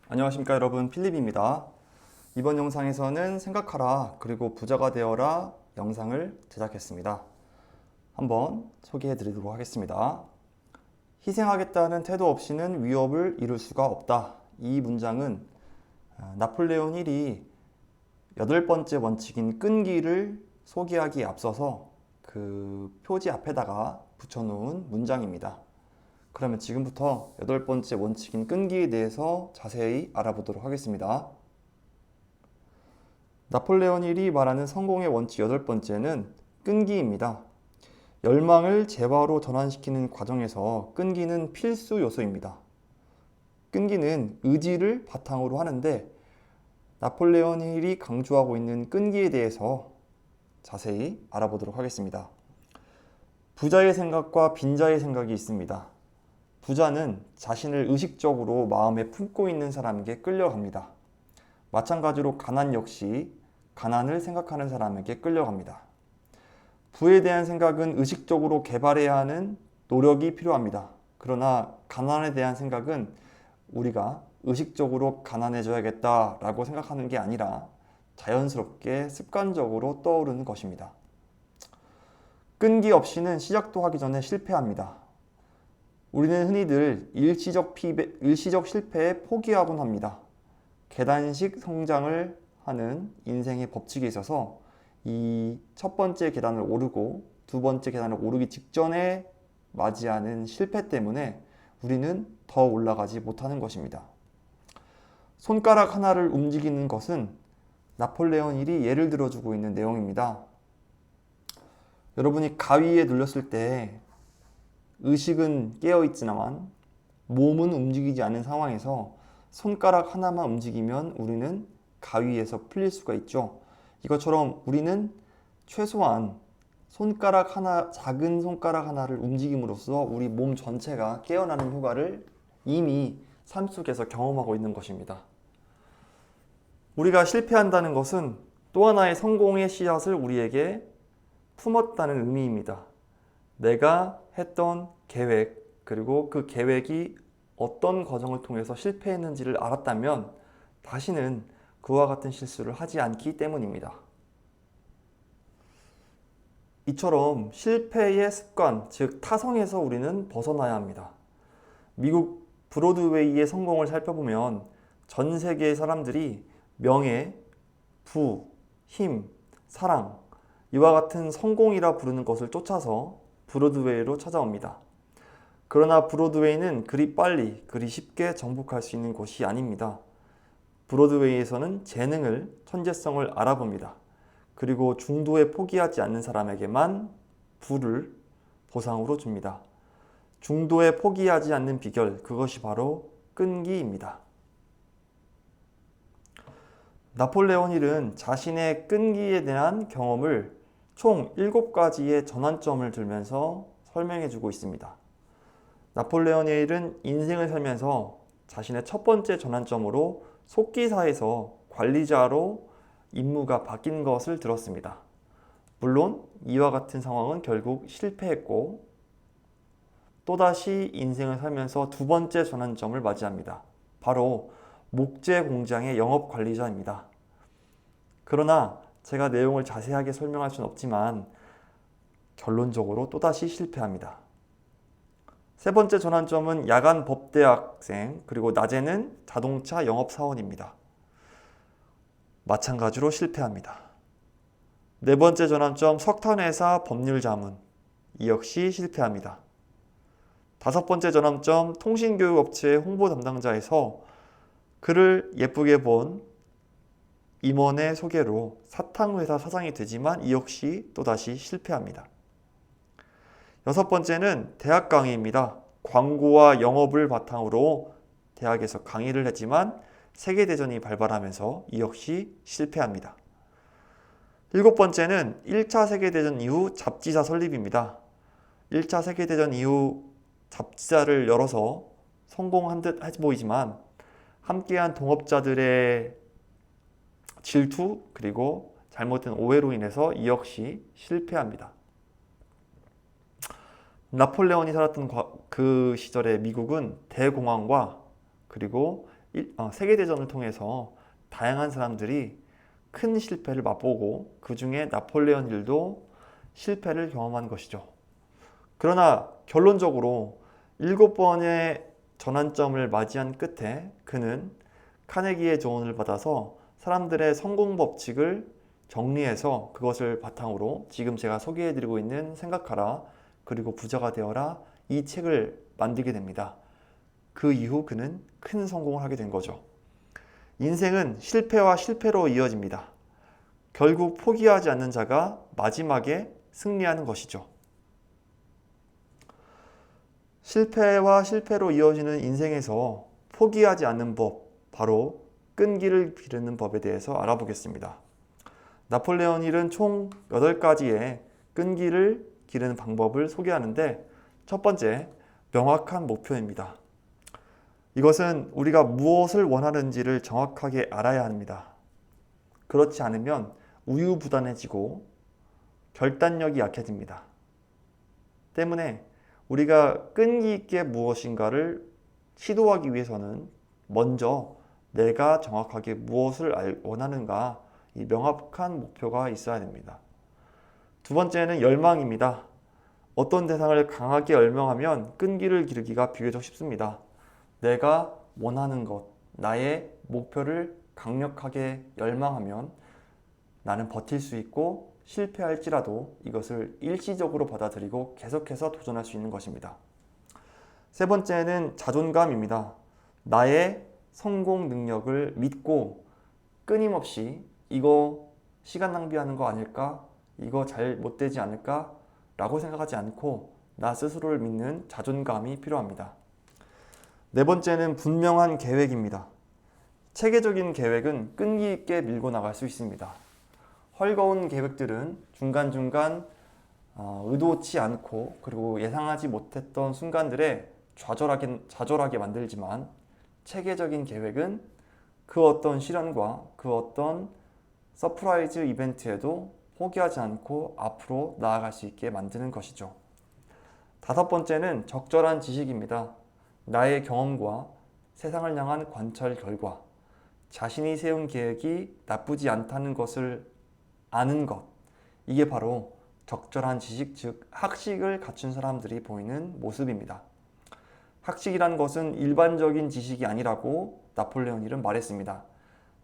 안녕하십니까 여러분, 필립입니다. 이번 영상에서는 생각하라 그리고 부자가 되어라 영상을 제작했습니다. 한번 소개해 드리도록 하겠습니다. 희생하겠다는 태도 없이는 위협을 이룰 수가 없다. 이 문장은 나폴레옹 힐이 여덟 번째 원칙인 끈기를 소개하기에 앞서서 그 표지 앞에다가 붙여놓은 문장입니다. 그러면 지금부터 여덟 번째 원칙인 끈기에 대해서 자세히 알아보도록 하겠습니다. 나폴레옹 힐이 말하는 성공의 원칙 여덟 번째는 끈기입니다. 열망을 재화로 전환시키는 과정에서 끈기는 필수 요소입니다. 끈기는 의지를 바탕으로 하는데 나폴레옹 힐이 강조하고 있는 끈기에 대해서 자세히 알아보도록 하겠습니다. 부자의 생각과 빈자의 생각이 있습니다. 부자는 자신을 의식적으로 마음에 품고 있는 사람에게 끌려갑니다. 마찬가지로 가난 역시 가난을 생각하는 사람에게 끌려갑니다. 부에 대한 생각은 의식적으로 개발해야 하는 노력이 필요합니다. 그러나 가난에 대한 생각은 우리가 의식적으로 가난해져야겠다라고 생각하는 게 아니라 자연스럽게 습관적으로 떠오르는 것입니다. 끈기 없이는 시작도 하기 전에 실패합니다. 우리는 흔히들 일시적 실패에 포기하곤 합니다. 계단식 성장을 하는 인생의 법칙에 있어서 이 첫 번째 계단을 오르고 두 번째 계단을 오르기 직전에 맞이하는 실패 때문에 우리는 더 올라가지 못하는 것입니다. 손가락 하나를 움직이는 것은 나폴레옹 힐이 예를 들어주고 있는 내용입니다. 여러분이 가위에 눌렸을 때 의식은 깨어있지만 몸은 움직이지 않는 상황에서 손가락 하나만 움직이면 우리는 가위에서 풀릴 수가 있죠. 이것처럼 우리는 최소한 손가락 하나, 작은 손가락 하나를 움직임으로써 우리 몸 전체가 깨어나는 효과를 이미 삶 속에서 경험하고 있는 것입니다. 우리가 실패한다는 것은 또 하나의 성공의 씨앗을 우리에게 품었다는 의미입니다. 내가 했던 계획, 그리고 그 계획이 어떤 과정을 통해서 실패했는지를 알았다면 다시는 그와 같은 실수를 하지 않기 때문입니다. 이처럼 실패의 습관, 즉 타성에서 우리는 벗어나야 합니다. 미국 브로드웨이의 성공을 살펴보면 전 세계의 사람들이 명예, 부, 힘, 사랑, 이와 같은 성공이라 부르는 것을 쫓아서 브로드웨이로 찾아옵니다. 그러나 브로드웨이는 그리 빨리, 그리 쉽게 정복할 수 있는 곳이 아닙니다. 브로드웨이에서는 재능을, 천재성을 알아봅니다. 그리고 중도에 포기하지 않는 사람에게만 부를 보상으로 줍니다. 중도에 포기하지 않는 비결, 그것이 바로 끈기입니다. 나폴레옹 힐은 자신의 끈기에 대한 경험을 총 7가지의 전환점을 들면서 설명해 주고 있습니다. 나폴레옹 힐은 인생을 살면서 자신의 첫 번째 전환점으로 속기사에서 관리자로 임무가 바뀐 것을 들었습니다. 물론 이와 같은 상황은 결국 실패했고 또다시 인생을 살면서 두 번째 전환점을 맞이합니다. 바로 목재 공장의 영업 관리자입니다. 그러나 제가 내용을 자세하게 설명할 수는 없지만 결론적으로 또다시 실패합니다. 세 번째 전환점은 야간 법대학생, 그리고 낮에는 자동차 영업사원입니다. 마찬가지로 실패합니다. 네 번째 전환점 석탄회사 법률자문, 이 역시 실패합니다. 다섯 번째 전환점 통신교육업체 홍보 담당자에서 그를 예쁘게 본 임원의 소개로 사탕회사 사장이 되지만 이 역시 또다시 실패합니다. 여섯 번째는 대학 강의입니다. 광고와 영업을 바탕으로 대학에서 강의를 했지만 세계대전이 발발하면서 이 역시 실패합니다. 일곱 번째는 1차 세계대전 이후 잡지사 설립입니다. 1차 세계대전 이후 잡지사를 열어서 성공한 듯 해 보이지만 함께한 동업자들의 질투 그리고 잘못된 오해로 인해서 이 역시 실패합니다. 나폴레옹이 살았던 그 시절의 미국은 대공황과 그리고 세계대전을 통해서 다양한 사람들이 큰 실패를 맛보고 그 중에 나폴레온 힐도 실패를 경험한 것이죠. 그러나 결론적으로 7번의 전환점을 맞이한 끝에 그는 카네기의 조언을 받아서 사람들의 성공 법칙을 정리해서 그것을 바탕으로 지금 제가 소개해드리고 있는 생각하라 그리고 부자가 되어라 이 책을 만들게 됩니다. 그 이후 그는 큰 성공을 하게 된 거죠. 인생은 실패와 실패로 이어집니다. 결국 포기하지 않는 자가 마지막에 승리하는 것이죠. 실패와 실패로 이어지는 인생에서 포기하지 않는 법, 바로 끈기를 기르는 법에 대해서 알아보겠습니다. 나폴레온 힐은 총 8가지의 끈기를 기르는 방법을 소개하는데 첫 번째, 명확한 목표입니다. 이것은 우리가 무엇을 원하는지를 정확하게 알아야 합니다. 그렇지 않으면 우유부단해지고 결단력이 약해집니다. 때문에 우리가 끈기 있게 무엇인가를 시도하기 위해서는 먼저 내가 정확하게 무엇을 원하는가 이 명확한 목표가 있어야 됩니다. 두 번째는 열망입니다. 어떤 대상을 강하게 열망하면 끈기를 기르기가 비교적 쉽습니다. 내가 원하는 것, 나의 목표를 강력하게 열망하면 나는 버틸 수 있고 실패할지라도 이것을 일시적으로 받아들이고 계속해서 도전할 수 있는 것입니다. 세 번째는 자존감입니다. 나의 성공 능력을 믿고 끊임없이 이거 시간 낭비하는 거 아닐까? 이거 잘 못 되지 않을까? 라고 생각하지 않고 나 스스로를 믿는 자존감이 필요합니다. 네 번째는 분명한 계획입니다. 체계적인 계획은 끈기 있게 밀고 나갈 수 있습니다. 헐거운 계획들은 중간중간 의도치 않고 그리고 예상하지 못했던 순간들에 좌절하게 만들지만 체계적인 계획은 그 어떤 실현과 그 어떤 서프라이즈 이벤트에도 포기하지 않고 앞으로 나아갈 수 있게 만드는 것이죠. 다섯 번째는 적절한 지식입니다. 나의 경험과 세상을 향한 관찰 결과, 자신이 세운 계획이 나쁘지 않다는 것을 아는 것, 이게 바로 적절한 지식, 즉 학식을 갖춘 사람들이 보이는 모습입니다. 학식이란 것은 일반적인 지식이 아니라고 나폴레온 힐은 말했습니다.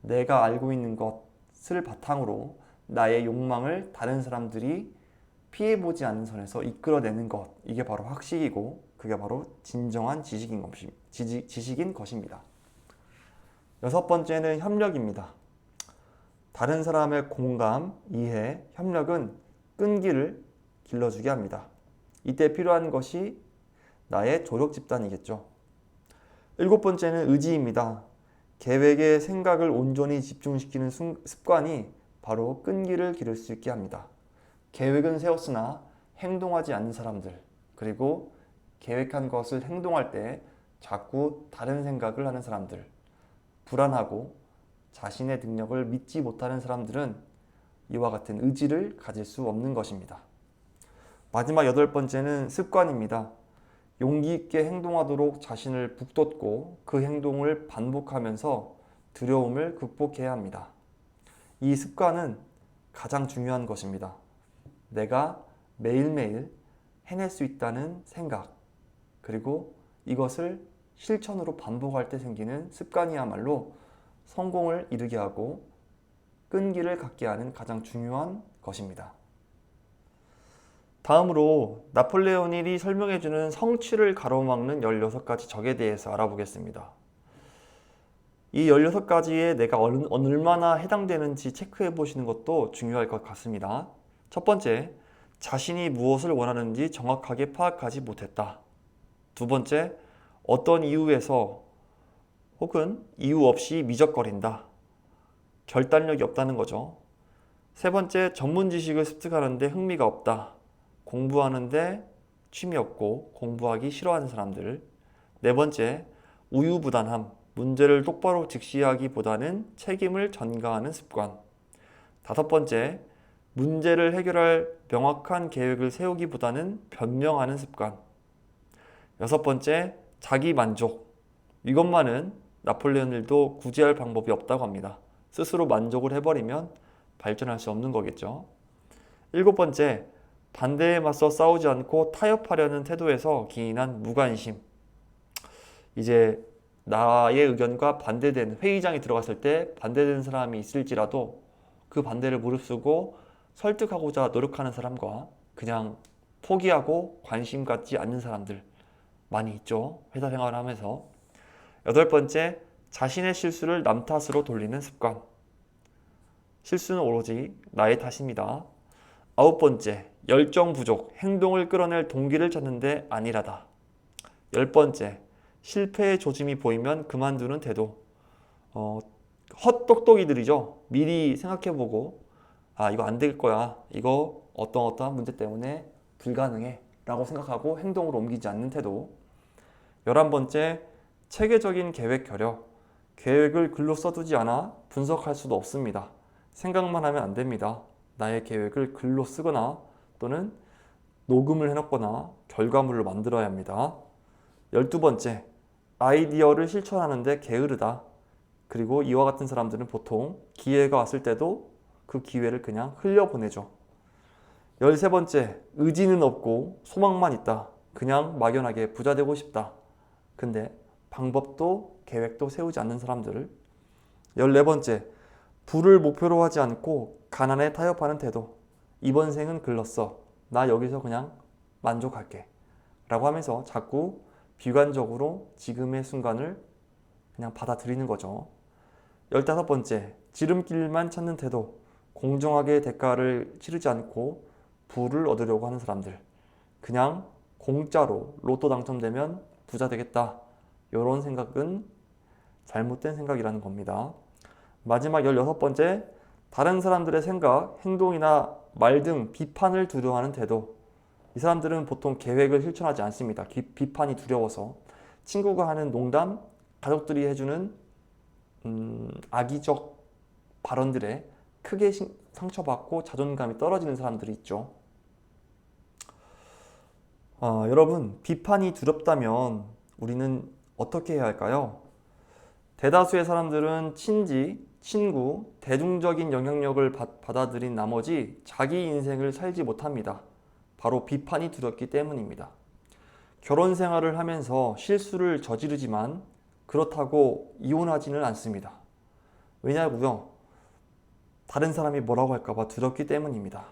내가 알고 있는 것을 바탕으로 나의 욕망을 다른 사람들이 피해보지 않는 선에서 이끌어내는 것, 이게 바로 학식이고 그게 바로 진정한 지식인 것입니다. 여섯 번째는 협력입니다. 다른 사람의 공감, 이해, 협력은 끈기를 길러주게 합니다. 이때 필요한 것이 나의 조력 집단이겠죠. 일곱 번째는 의지입니다. 계획에 생각을 온전히 집중시키는 습관이 바로 끈기를 기를 수 있게 합니다. 계획은 세웠으나 행동하지 않는 사람들, 그리고 계획한 것을 행동할 때 자꾸 다른 생각을 하는 사람들, 불안하고 자신의 능력을 믿지 못하는 사람들은 이와 같은 의지를 가질 수 없는 것입니다. 마지막 여덟 번째는 습관입니다. 용기 있게 행동하도록 자신을 북돋고 그 행동을 반복하면서 두려움을 극복해야 합니다. 이 습관은 가장 중요한 것입니다. 내가 매일매일 해낼 수 있다는 생각, 그리고 이것을 실천으로 반복할 때 생기는 습관이야말로 성공을 이루게 하고 끈기를 갖게 하는 가장 중요한 것입니다. 다음으로 나폴레온 힐이 설명해주는 성취를 가로막는 16가지 적에 대해서 알아보겠습니다. 이 16가지에 내가 얼마나 해당되는지 체크해 보시는 것도 중요할 것 같습니다. 첫 번째, 자신이 무엇을 원하는지 정확하게 파악하지 못했다. 두 번째, 어떤 이유에서 혹은 이유 없이 미적거린다. 결단력이 없다는 거죠. 세 번째, 전문 지식을 습득하는데 흥미가 없다. 공부하는데 취미 없고 공부하기 싫어하는 사람들. 네 번째, 우유부단함. 문제를 똑바로 직시하기보다는 책임을 전가하는 습관. 다섯 번째, 문제를 해결할 명확한 계획을 세우기보다는 변명하는 습관. 여섯 번째, 자기 만족. 이것만은 나폴레온 힐도 구제할 방법이 없다고 합니다. 스스로 만족을 해버리면 발전할 수 없는 거겠죠. 일곱 번째, 반대에 맞서 싸우지 않고 타협하려는 태도에서 기인한 무관심. 이제 나의 의견과 반대되는 회의장에 들어갔을 때 반대되는 사람이 있을지라도 그 반대를 무릅쓰고 설득하고자 노력하는 사람과 그냥 포기하고 관심 갖지 않는 사람들 많이 있죠. 회사 생활을 하면서. 여덟 번째, 자신의 실수를 남 탓으로 돌리는 습관. 실수는 오로지 나의 탓입니다. 아홉 번째, 열정 부족, 행동을 끌어낼 동기를 찾는데 안일하다. 열 번째, 실패의 조짐이 보이면 그만두는 태도. 헛똑똑이들이죠. 미리 생각해보고 이거 안 될 거야. 이거 어떠한 문제 때문에 불가능해 라고 생각하고 행동으로 옮기지 않는 태도. 11번째, 체계적인 계획 결여. 계획을 글로 써두지 않아 분석할 수도 없습니다. 생각만 하면 안 됩니다. 나의 계획을 글로 쓰거나 또는 녹음을 해놓거나 결과물을 만들어야 합니다. 12번째, 아이디어를 실천하는데 게으르다. 그리고 이와 같은 사람들은 보통 기회가 왔을 때도 그 기회를 그냥 흘려보내죠. 13번째, 의지는 없고 소망만 있다. 그냥 막연하게 부자 되고 싶다. 근데 방법도 계획도 세우지 않는 사람들. 14번째, 부를 목표로 하지 않고 가난에 타협하는 태도. 이번 생은 글렀어. 나 여기서 그냥 만족할게. 라고 하면서 자꾸 비관적으로 지금의 순간을 그냥 받아들이는 거죠. 15번째, 지름길만 찾는 태도. 공정하게 대가를 치르지 않고 부를 얻으려고 하는 사람들. 그냥 공짜로 로또 당첨되면 부자 되겠다. 이런 생각은 잘못된 생각이라는 겁니다. 마지막 16번째, 다른 사람들의 생각, 행동이나 말 등 비판을 두려워하는 태도. 이 사람들은 보통 계획을 실천하지 않습니다. 비판이 두려워서. 친구가 하는 농담, 가족들이 해주는 악의적 발언들에 크게 상처받고 자존감이 떨어지는 사람들이 있죠. 여러분, 비판이 두렵다면 우리는 어떻게 해야 할까요? 대다수의 사람들은 친지, 친구, 대중적인 영향력을 받아들인 나머지 자기 인생을 살지 못합니다. 바로 비판이 두렵기 때문입니다. 결혼 생활을 하면서 실수를 저지르지만 그렇다고 이혼하지는 않습니다. 왜냐고요? 다른 사람이 뭐라고 할까봐 두렵기 때문입니다.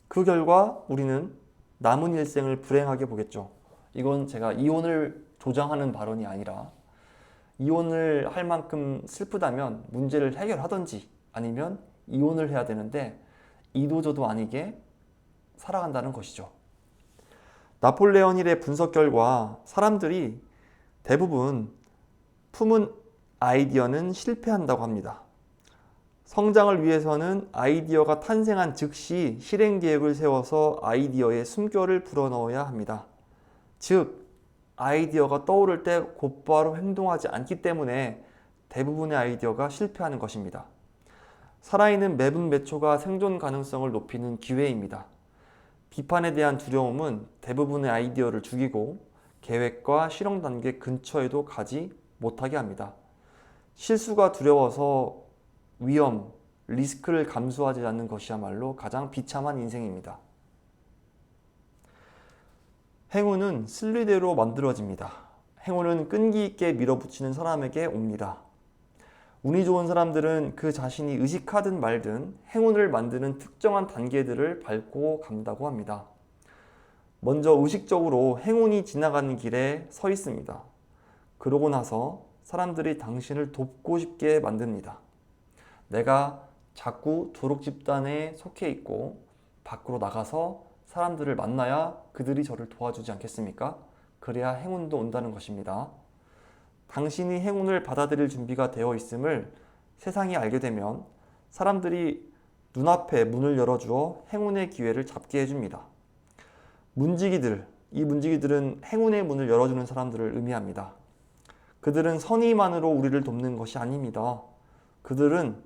그 결과 우리는 남은 일생을 불행하게 보겠죠. 이건 제가 이혼을 조장하는 발언이 아니라 이혼을 할 만큼 슬프다면 문제를 해결하든지 아니면 이혼을 해야 되는데 이도저도 아니게 살아간다는 것이죠. 나폴레온 힐의 분석 결과 사람들이 대부분 품은 아이디어는 실패한다고 합니다. 성장을 위해서는 아이디어가 탄생한 즉시 실행 계획을 세워서 아이디어의 숨결을 불어넣어야 합니다. 즉, 아이디어가 떠오를 때 곧바로 행동하지 않기 때문에 대부분의 아이디어가 실패하는 것입니다. 살아있는 매분 매초가 생존 가능성을 높이는 기회입니다. 비판에 대한 두려움은 대부분의 아이디어를 죽이고 계획과 실행 단계 근처에도 가지 못하게 합니다. 실수가 두려워서 위험, 리스크를 감수하지 않는 것이야말로 가장 비참한 인생입니다. 행운은 순리대로 만들어집니다. 행운은 끈기 있게 밀어붙이는 사람에게 옵니다. 운이 좋은 사람들은 그 자신이 의식하든 말든 행운을 만드는 특정한 단계들을 밟고 간다고 합니다. 먼저 의식적으로 행운이 지나가는 길에 서 있습니다. 그러고 나서 사람들이 당신을 돕고 싶게 만듭니다. 내가 자꾸 도록 집단에 속해 있고 밖으로 나가서 사람들을 만나야 그들이 저를 도와주지 않겠습니까? 그래야 행운도 온다는 것입니다. 당신이 행운을 받아들일 준비가 되어 있음을 세상이 알게 되면 사람들이 눈앞에 문을 열어주어 행운의 기회를 잡게 해줍니다. 이 문지기들은 행운의 문을 열어주는 사람들을 의미합니다. 그들은 선의만으로 우리를 돕는 것이 아닙니다. 그들은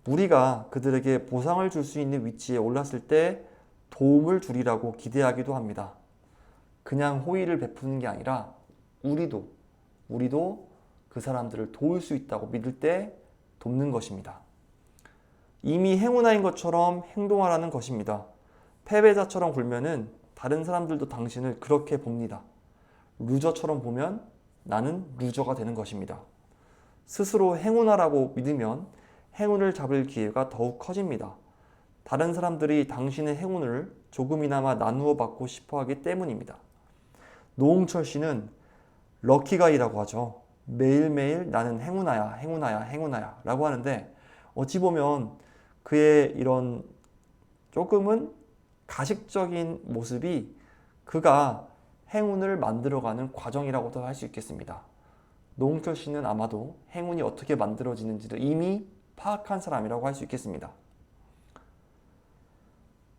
우리가 그들에게 보상을 줄 수 있는 위치에 올랐을 때 도움을 주리라고 기대하기도 합니다. 그냥 호의를 베푸는 게 아니라 우리도 그 사람들을 도울 수 있다고 믿을 때 돕는 것입니다. 이미 행운아인 것처럼 행동하라는 것입니다. 패배자처럼 굴면은 다른 사람들도 당신을 그렇게 봅니다. 루저처럼 보면 나는 루저가 되는 것입니다. 스스로 행운아라고 믿으면 행운을 잡을 기회가 더욱 커집니다. 다른 사람들이 당신의 행운을 조금이나마 나누어 받고 싶어 하기 때문입니다. 노홍철 씨는 럭키가이라고 하죠. 매일매일 나는 행운아야, 행운아야, 행운아야 라고 하는데 어찌 보면 그의 이런 조금은 가식적인 모습이 그가 행운을 만들어가는 과정이라고도 할 수 있겠습니다. 노홍철 씨는 아마도 행운이 어떻게 만들어지는지를 이미 파악한 사람이라고 할 수 있겠습니다.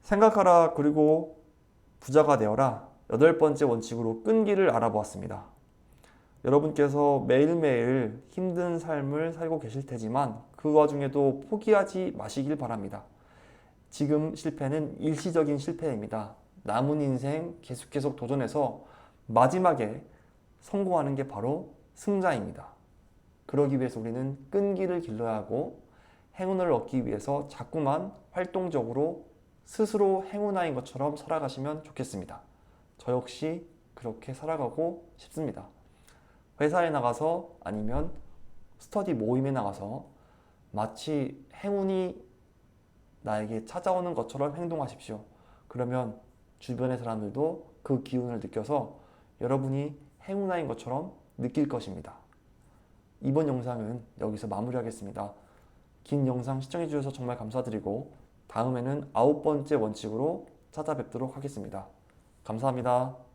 생각하라 그리고 부자가 되어라. 8번째 원칙으로 끈기를 알아보았습니다. 여러분께서 매일매일 힘든 삶을 살고 계실 테지만 그 와중에도 포기하지 마시길 바랍니다. 지금 실패는 일시적인 실패입니다. 남은 인생 계속 도전해서 마지막에 성공하는 게 바로 승자입니다. 그러기 위해서 우리는 끈기를 길러야 하고 행운을 얻기 위해서 자꾸만 활동적으로 스스로 행운아인 것처럼 살아가시면 좋겠습니다. 저 역시 그렇게 살아가고 싶습니다. 회사에 나가서 아니면 스터디 모임에 나가서 마치 행운이 나에게 찾아오는 것처럼 행동하십시오. 그러면 주변의 사람들도 그 기운을 느껴서 여러분이 행운아인 것처럼 느낄 것입니다. 이번 영상은 여기서 마무리하겠습니다. 긴 영상 시청해주셔서 정말 감사드리고 다음에는 9번째 원칙으로 찾아뵙도록 하겠습니다. 감사합니다.